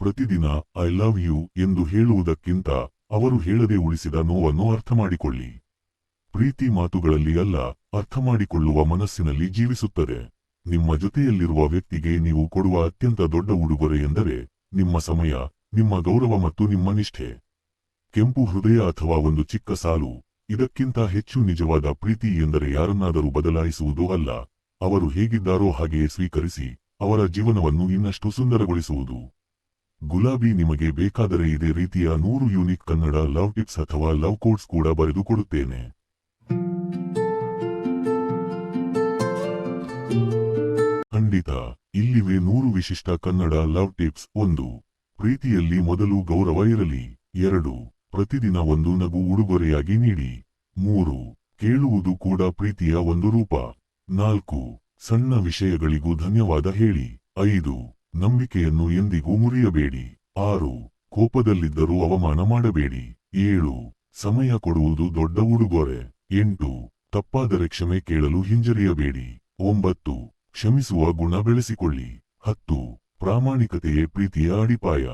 ಪ್ರತಿದಿನ I love you ಎಂದು ಹೇಳುವುದಕ್ಕಿಂತ ಅವರು ಹೇಳದೆ ಉಳಿಸಿದ ನೋವನ್ನು ಅರ್ಥಮಾಡಿಕೊಳ್ಳಿ. ಪ್ರೀತಿ ಮಾತುಗಳಲ್ಲಿ ಅಲ್ಲ, ಅರ್ಥಮಾಡಿಕೊಳ್ಳುವ ಮನಸ್ಸಿನಲ್ಲಿ ಜೀವಿಸುತ್ತದೆ. ನಿಮ್ಮ ಜೊತೆಯಲ್ಲಿರುವ ವ್ಯಕ್ತಿಗೆ ನೀವು ಕೊಡುವ ಅತ್ಯಂತ ದೊಡ್ಡ ಉಡುಗೊರೆ ಎಂದರೆ ನಿಮ್ಮ ಸಮಯ, ನಿಮ್ಮ ಗೌರವ ಮತ್ತು ನಿಮ್ಮ ನಿಷ್ಠೆ. ಕೆಂಪು ಹೃದಯ ಅಥವಾ ಒಂದು ಚಿಕ್ಕ ಸಾಲು, ಇದಕ್ಕಿಂತ ಹೆಚ್ಚು ನಿಜವಾದ ಪ್ರೀತಿ ಎಂದರೆ ಯಾರನ್ನಾದರೂ ಬದಲಾಯಿಸುವುದು ಅಲ್ಲ, ಅವರು ಹೇಗಿದ್ದಾರೋ ಹಾಗೆಯೇ ಸ್ವೀಕರಿಸಿ ಅವರ ಜೀವನವನ್ನು ಇನ್ನಷ್ಟು ಸುಂದರಗೊಳಿಸುವುದು. ಗುಲಾಬಿ ನಿಮಗೆ ಬೇಕಾದರೆ ಇದೇ ರೀತಿಯ 100 ಯೂನಿಕ್ ಕನ್ನಡ ಲವ್ ಟಿಪ್ಸ್ ಅಥವಾ ಲವ್ ಕೋಟ್ಸ್ ಕೂಡ ಬರೆದು ಕೊಡುತ್ತೇನೆ. ಖಂಡಿತ, ಇಲ್ಲಿವೆ 100 ವಿಶಿಷ್ಟ ಕನ್ನಡ ಲವ್ ಟಿಪ್ಸ್. 1. ಪ್ರೀತಿಯಲ್ಲಿ ಮೊದಲು ಗೌರವ ಇರಲಿ. 2. ಪ್ರತಿದಿನ ಒಂದು ನಗು ಉಡುಗೊರೆಯಾಗಿ ನೀಡಿ. 3. ಕೇಳುವುದು ಕೂಡ ಪ್ರೀತಿಯ ಒಂದು ರೂಪ. 4. ಸಣ್ಣ ವಿಷಯಗಳಿಗೂ ಧನ್ಯವಾದ ಹೇಳಿ. 5. ನಂಬಿಕೆಯನ್ನು ಎಂದಿಗೂ ಮುರಿಯಬೇಡಿ. 6. ಕೋಪದಲ್ಲಿದ್ದರೂ ಅವಮಾನ ಮಾಡಬೇಡಿ. 7. ಸಮಯ ಕೊಡುವುದು ದೊಡ್ಡ ಉಡುಗೊರೆ. 8. ತಪ್ಪಾದರೆ ಕ್ಷಮೆ ಕೇಳಲು ಹಿಂಜರಿಯಬೇಡಿ. 9. ಕ್ಷಮಿಸುವ ಗುಣ ಬೆಳೆಸಿಕೊಳ್ಳಿ. 10. ಪ್ರಾಮಾಣಿಕತೆಯೇ ಪ್ರೀತಿಯ ಅಡಿಪಾಯ.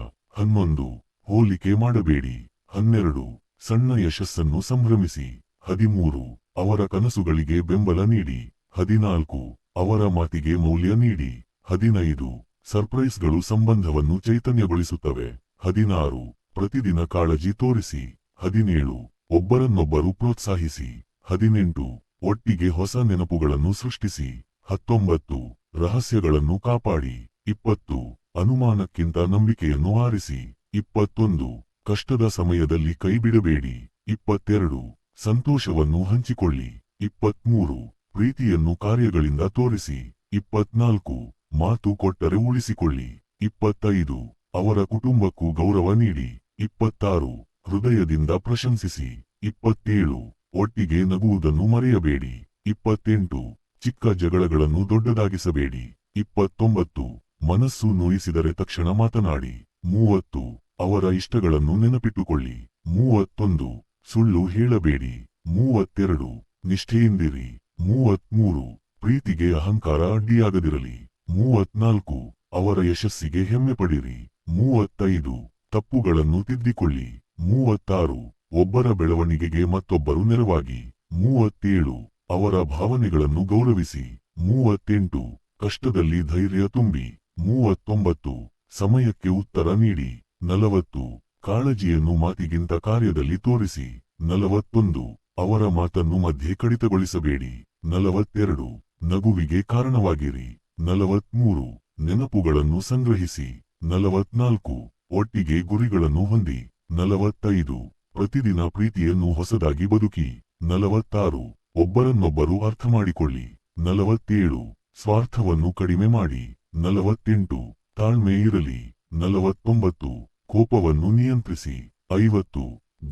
11. ಹೋಲಿಕೆ ಮಾಡಬೇಡಿ. 12. ಸಣ್ಣ ಯಶಸ್ಸನ್ನು ಸಂಭ್ರಮಿಸಿ. 13. ಅವರ ಕನಸುಗಳಿಗೆ ಬೆಂಬಲ ನೀಡಿ. 14. ಅವರ ಮಾತಿಗೆ ಮೌಲ್ಯ ನೀಡಿ. 15. ಸರ್ಪ್ರೈಸ್ಗಳು ಸಂಬಂಧವನ್ನು ಚೈತನ್ಯಗೊಳಿಸುತ್ತವೆ. 16. ಪ್ರತಿದಿನ ಕಾಳಜಿ ತೋರಿಸಿ. 17. ಒಬ್ಬರನ್ನೊಬ್ಬರು ಪ್ರೋತ್ಸಾಹಿಸಿ. 18. ಒಟ್ಟಿಗೆ ಹೊಸ ನೆನಪುಗಳನ್ನು ಸೃಷ್ಟಿಸಿ. 19. ರಹಸ್ಯಗಳನ್ನು ಕಾಪಾಡಿ. 20. ಅನುಮಾನಕ್ಕಿಂತ ನಂಬಿಕೆಯನ್ನು ಆರಿಸಿ. 21. ಕಷ್ಟದ ಸಮಯದಲ್ಲಿ ಕೈಬಿಡಬೇಡಿ. 22. ಸಂತೋಷವನ್ನು ಹಂಚಿಕೊಳ್ಳಿ. 23. ಪ್ರೀತಿಯನ್ನು ಕಾರ್ಯಗಳಿಂದ ತೋರಿಸಿ. 24. ಮಾತು ಕೊಟ್ಟರೆ ಉಳಿಸಿಕೊಳ್ಳಿ. 25. ಅವರ ಕುಟುಂಬಕ್ಕೂ ಗೌರವ ನೀಡಿ. 26. ಹೃದಯದಿಂದ ಪ್ರಶಂಸಿಸಿ. 27. ಒಟ್ಟಿಗೆ ನಗುವುದನ್ನು ಮರೆಯಬೇಡಿ. 28. ಚಿಕ್ಕ ಜಗಳಗಳನ್ನು ದೊಡ್ಡದಾಗಿಸಬೇಡಿ. 29. ಮನಸ್ಸು ನೋಯಿಸಿದರೆ ತಕ್ಷಣ ಮಾತನಾಡಿ. 30. ಅವರ ಇಷ್ಟಗಳನ್ನು ನೆನಪಿಟ್ಟುಕೊಳ್ಳಿ. 31. ಸುಳ್ಳು ಹೇಳಬೇಡಿ. 32. ನಿಷ್ಠೆಯಿಂದಿರಿ. 33. ಪ್ರೀತಿಗೆ ಅಹಂಕಾರ ಅಡ್ಡಿಯಾಗದಿರಲಿ. 34. ಅವರ ಯಶಸ್ಸಿಗೆ ಹೆಮ್ಮೆ ಪಡಿರಿ. 35. ತಪ್ಪುಗಳನ್ನು ತಿದ್ದಿಕೊಳ್ಳಿ. 36. ಒಬ್ಬರ ಬೆಳವಣಿಗೆಗೆ ಮತ್ತೊಬ್ಬರು ನೆರವಾಗಿ. 37. ಅವರ ಭಾವನೆಗಳನ್ನು ಗೌರವಿಸಿ. 38. ಕಷ್ಟದಲ್ಲಿ ಧೈರ್ಯ ತುಂಬಿ. 39. ಸಮಯಕ್ಕೆ ಉತ್ತರ ನೀಡಿ. 40. ಕಾಳಜಿಯನ್ನು ಮಾತಿಗಿಂತ ಕಾರ್ಯದಲ್ಲಿ ತೋರಿಸಿ. 41. ಅವರ ಮಾತನ್ನು ಮಧ್ಯೆ ಕಡಿತಗೊಳಿಸಬೇಡಿ. 42. ನಗುವಿಗೆ ಕಾರಣವಾಗಿರಿ. 43. ನೆನಪುಗಳನ್ನು ಸಂಗ್ರಹಿಸಿ. 44. ಒಟ್ಟಿಗೆ ಗುರಿಗಳನ್ನು ಹೊಂದಿ. 45. ಪ್ರತಿದಿನ ಪ್ರೀತಿಯನ್ನು ಹೊಸದಾಗಿ ಬದುಕಿ. 46. ಒಬ್ಬರನ್ನೊಬ್ಬರು ಅರ್ಥಮಾಡಿಕೊಳ್ಳಿ. 47. ಸ್ವಾರ್ಥವನ್ನು ಕಡಿಮೆ ಮಾಡಿ. 48. ತಾಳ್ಮೆ ಇರಲಿ. 49. ಕೋಪವನ್ನು ನಿಯಂತ್ರಿಸಿ. 50.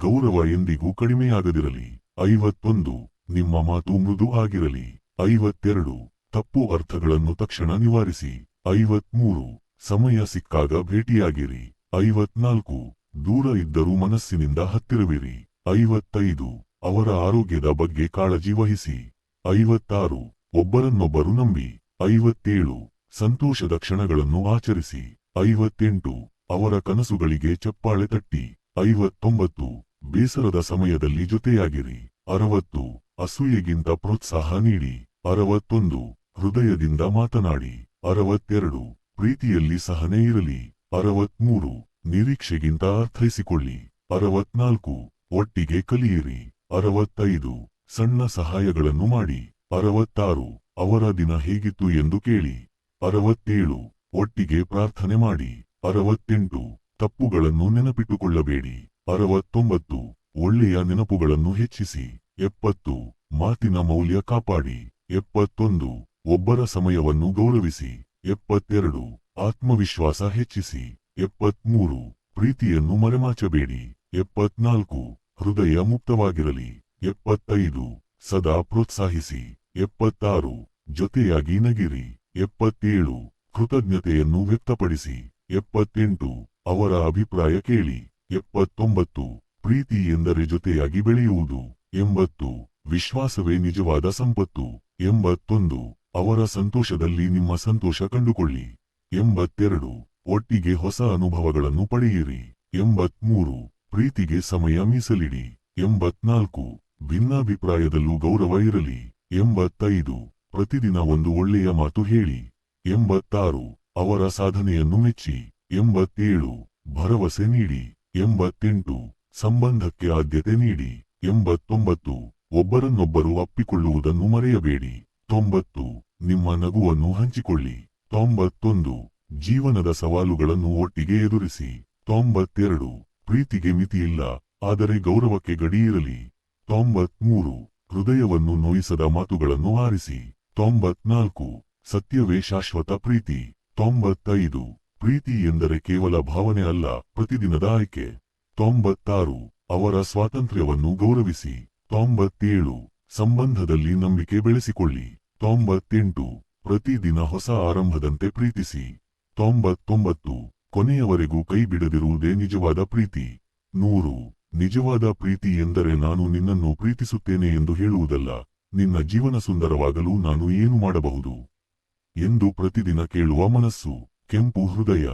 ಗೌರವ ಎಂದಿಗೂ ಕಡಿಮೆಯಾಗದಿರಲಿ. 51. ನಿಮ್ಮ ಮಾತು ಮೃದು ಆಗಿರಲಿ. 52. ತಪ್ಪು ಅರ್ಥಗಳನ್ನು ತಕ್ಷಣ ನಿವಾರಿಸಿ. 53. ಸಮಯ ಸಿಕ್ಕಾಗ ಭೇಟಿಯಾಗಿರಿ. 54. ದೂರ ಇದ್ದರೂ ಮನಸ್ಸಿನಿಂದ ಹತ್ತಿರವಿರಿ. 55. ಅವರ ಆರೋಗ್ಯದ ಬಗ್ಗೆ ಕಾಳಜಿ ವಹಿಸಿ. 56. ಒಬ್ಬರನ್ನೊಬ್ಬರು ನಂಬಿ. 57. ಸಂತೋಷದ ಕ್ಷಣಗಳನ್ನು ಆಚರಿಸಿ. 58. ಅವರ ಕನಸುಗಳಿಗೆ ಚಪ್ಪಾಳೆ ತಟ್ಟಿ. 59. ಬೇಸರದ ಸಮಯದಲ್ಲಿ ಜೊತೆಯಾಗಿರಿ. 60. ಅಸೂಯೆಗಿಂತ ಪ್ರೋತ್ಸಾಹ ನೀಡಿ. 61. ಹೃದಯದಿಂದ ಮಾತನಾಡಿ. 62. ಪ್ರೀತಿಯಲ್ಲಿ ಸಹನೆ ಇರಲಿ. 63. ನಿರೀಕ್ಷೆಗಿಂತ ಅರ್ಥೈಸಿಕೊಳ್ಳಿ. 64. ಒಟ್ಟಿಗೆ ಕಲಿಯಿರಿ. 65. ಸಣ್ಣ ಸಹಾಯಗಳನ್ನು ಮಾಡಿ. 66. ಅವರ ದಿನ ಹೇಗಿತ್ತು ಎಂದು ಕೇಳಿ. 67. ಒಟ್ಟಿಗೆ ಪ್ರಾರ್ಥನೆ ಮಾಡಿ. 68. ತಪ್ಪುಗಳನ್ನು ನೆನಪಿಟ್ಟುಕೊಳ್ಳಬೇಡಿ. 69. ಒಳ್ಳೆಯ ನೆನಪುಗಳನ್ನು ಹೆಚ್ಚಿಸಿ. 70. ಮಾತಿನ ಮೌಲ್ಯ ಕಾಪಾಡಿ. 71. ಒಬ್ಬರ ಸಮಯವನ್ನು ಗೌರವಿಸಿ. 72. ಆತ್ಮವಿಶ್ವಾಸ ಹೆಚ್ಚಿಸಿ. 73. ಪ್ರೀತಿಯನ್ನು ಮರೆಮಾಚಬೇಡಿ. 74. ಹೃದಯ ಮುಕ್ತವಾಗಿರಲಿ. 75. ಸದಾ ಪ್ರೋತ್ಸಾಹಿಸಿ. 76. ಜೊತೆಯಾಗಿ ನಗಿರಿ. 77. ಕೃತಜ್ಞತೆಯನ್ನು ವ್ಯಕ್ತಪಡಿಸಿ. 78. ಅವರ ಅಭಿಪ್ರಾಯ ಕೇಳಿ. 79. ಪ್ರೀತಿ ಎಂದರೆ ಜೊತೆಯಾಗಿ ಬೆಳೆಯುವುದು. 80. ವಿಶ್ವಾಸವೇ ನಿಜವಾದ ಸಂಪತ್ತು. 81. ಅವರ ಸಂತೋಷದಲ್ಲಿ ನಿಮ್ಮ ಸಂತೋಷ ಕಂಡುಕೊಳ್ಳಿ. 82. ಒಟ್ಟಿಗೆ ಹೊಸ ಅನುಭವಗಳನ್ನು ಪಡೆಯಿರಿ. 83. ಪ್ರೀತಿಗೆ ಸಮಯ ಮೀಸಲಿಡಿ. 84. ಭಿನ್ನಾಭಿಪ್ರಾಯದಲ್ಲೂ ಗೌರವ ಇರಲಿ. 85. ಪ್ರತಿದಿನ ಒಂದು ಒಳ್ಳೆಯ ಮಾತು ಹೇಳಿ. 86. ಅವರ ಸಾಧನೆಯನ್ನು ಮೆಚ್ಚಿ. 87. ಭರವಸೆ ನೀಡಿ. 88. ಸಂಬಂಧಕ್ಕೆ ಆದ್ಯತೆ ನೀಡಿ. 89. ಒಬ್ಬರನ್ನೊಬ್ಬರು ಅಪ್ಪಿಕೊಳ್ಳುವುದನ್ನು ಮರೆಯಬೇಡಿ. 90. ನಿಮ್ಮ ನಗುವನ್ನು ಹಂಚಿಕೊಳ್ಳಿ. 91. ಜೀವನದ ಸವಾಲುಗಳನ್ನು ಒಟ್ಟಿಗೆ ಎದುರಿಸಿ. 92. ಪ್ರೀತಿಗೆ ಮಿತಿಯಿಲ್ಲ, ಆದರೆ ಗೌರವಕ್ಕೆ ಗಡಿಯಿರಲಿ. 93. ಹೃದಯವನ್ನು ನೋಯಿಸದ ಮಾತುಗಳನ್ನು ಆರಿಸಿ. 94. ಸತ್ಯವೇ ಶಾಶ್ವತ ಪ್ರೀತಿ. 95. ಪ್ರೀತಿ ಎಂದರೆ ಕೇವಲ ಭಾವನೆ ಅಲ್ಲ, ಪ್ರತಿದಿನದ ಆಯ್ಕೆ. 96. ಅವರ ಸ್ವಾತಂತ್ರ್ಯವನ್ನು ಗೌರವಿಸಿ. 97. ಸಂಬಂಧದಲ್ಲಿ ನಂಬಿಕೆ ಬೆಳೆಸಿಕೊಳ್ಳಿ. 98. ಪ್ರತಿದಿನ ಹೊಸ ಆರಂಭದಂತೆ ಪ್ರೀತಿಸಿ. 99. ಕೊನೆಯವರೆಗೂ ಕೈ ಬಿಡದಿರುವುದೇ ನಿಜವಾದ ಪ್ರೀತಿ. 100. ನಿಜವಾದ ಪ್ರೀತಿ ಎಂದರೆ ನಾನು ನಿನ್ನನ್ನು ಪ್ರೀತಿಸುತ್ತೇನೆ ಎಂದು ಹೇಳುವುದಲ್ಲ, ನಿನ್ನ ಜೀವನ ಸುಂದರವಾಗಲು ನಾನು ಏನು ಮಾಡಬಹುದು ಎಂದು ಪ್ರತಿದಿನ ಕೇಳುವ ಮನಸ್ಸು. ಕೆಂಪು ಹೃದಯ.